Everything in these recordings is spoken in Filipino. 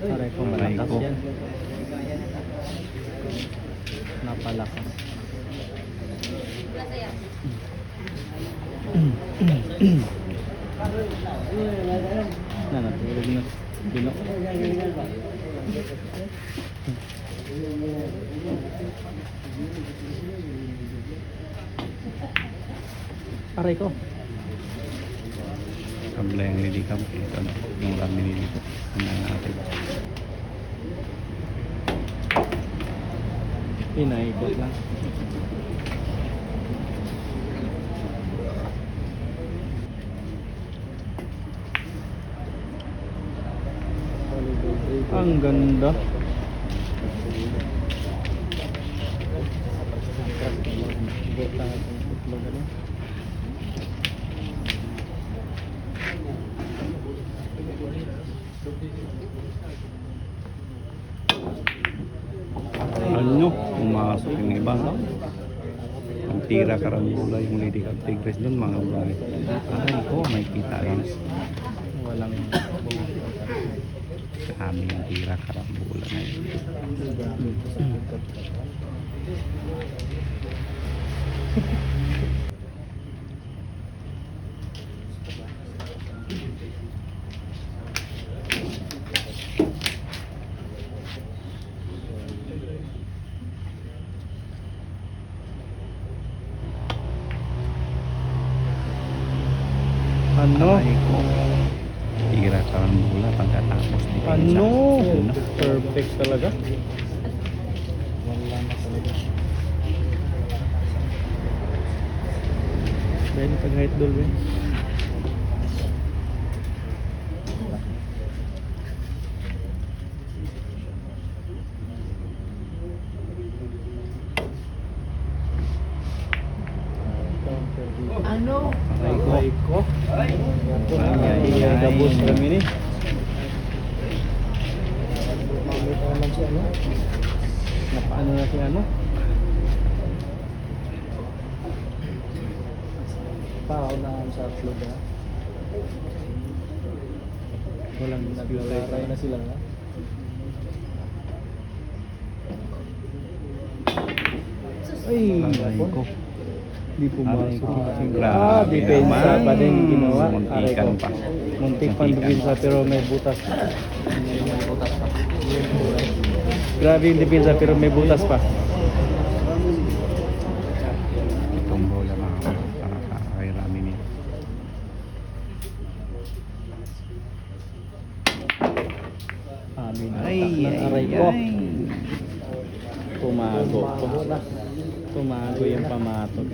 Aray ko, malakas yan. Napalakas. Na, natulog na. Bino. Aray ko. Kabla yang lilikam. Ito na. Yung rami nilito. Ano natin. Inaikot lang. Ang ganda. Ano? Pumasok yung iba. Ang tira karambula yung Lady Cup Tigres doon mga bagay. Aray ko, may kita lang. Walang Kami yung tira karambula na yun. ano? Aray ko, tira karambula pagkatapos di Ano? Perfect talaga. Ben, pag-height doll, Ben. Ano? Aray ko. Ay, Iya, gabos kami ni. Napaano na si ano? Pao na sa Florida. Walang Naglaray na sila na. Ay, aray ko. di Aray pumasok. ko. Ah, Grabe depensa naman. pa din ginawa. Aray ko. Muntikan pa. Muntik pa Muntikan. depensa pero may butas. May butas pa. Grabe yung depensa pero may butas pa. Itong bola mga kay Rami ni. Amin. Ay, Aray ay, ko. ay. Tumago. Tumago yung pamatog.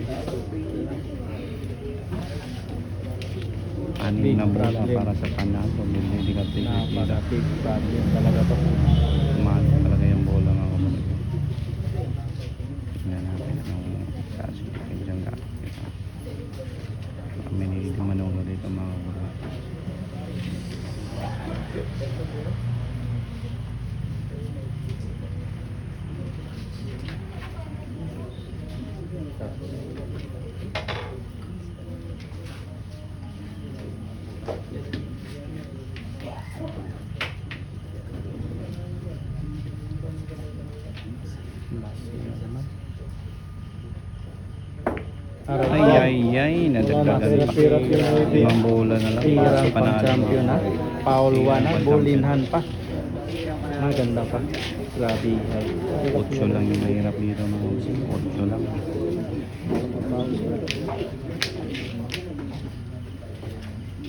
Anim na bola para sa panalo. Hindi ka tigil dito. Napaka-big problem talaga to. Mahal talaga yung bola mga kapatid. Tingnan natin anong sasabihin dyan ka. Kami hindi manolo dito mga kapatid. Ay, ay, ay, nadagdagan pa. Hirap yung Webe. Limang bola na lang para Tirang sa panalo. pang-champion ha. Paul Tirang 1 ha. pang-champion. Bulinhan pa. Maganda pa. Grabe. 8 lang yung mahirap dito mga kapatid. 8 lang.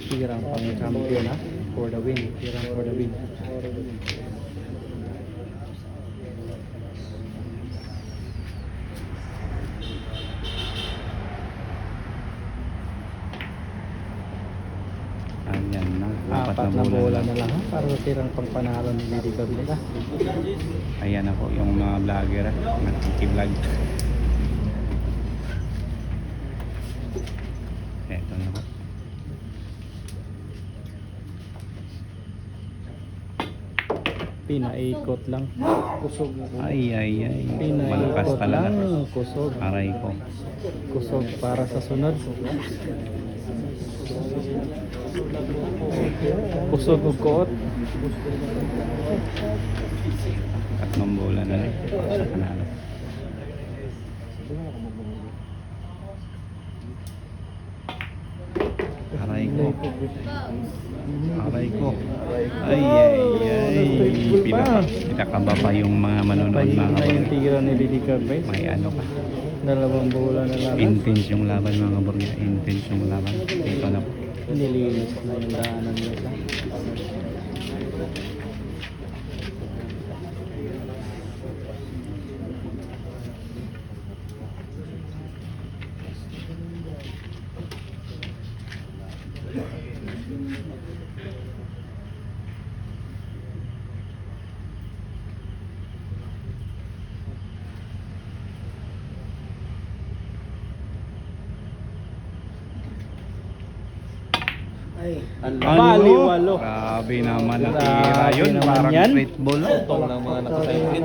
Tirang pang-champion ha. For the win. Tirang for the win. Ayan na. Apat na bola na lang ha. Para sa tirang pang-panalo ni Lady Gabriela. Ayan ako yung mga vlogger. Nagkiki-vlog. Eto na ako. Pinaikot lang. Kusog. Ay. Malakas Pinaikot talaga. lang. Kusog. Aray ko. Kusog para sa sunod. Kusog og kuot. Tatlong bola na rin. Para sa panalo. Aray ko. Aray ko. Ay. Pinakaba pa yung mga manonood Pahig mga na yung kabarya. tira ni Didi Carbes. May ano ka. Dalawang bola na lang. Intense yung laban mga kabarya. Intense yung laban. Dito na po. Nilinis na yung daanan nila. Baliwalo. Grabe naman ang Grabe tira yun. naman Parang yan. straight ball. Itong lang mga nakasaypit.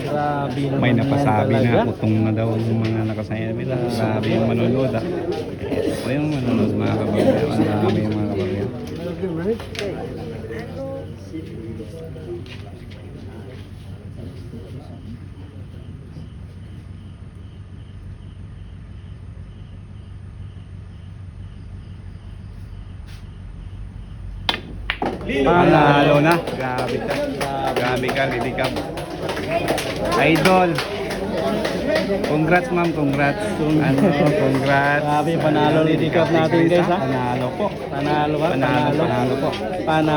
Grabe naman May yan napasabi talaga. na utong na daw yung mga nakasayapit. Grabe yung manonood ah. O yung manonood mga kabarya. Ang dami yung mga kabarya. Panalo na. Grabe ka. Grabe ka, Lady Cab. Idol. Congrats ma'am, congrats. Congrats. Grabe, panalo ni Didi Cab natin guys ha. Panalo po. Panalo ba? Panalo po. Panalo.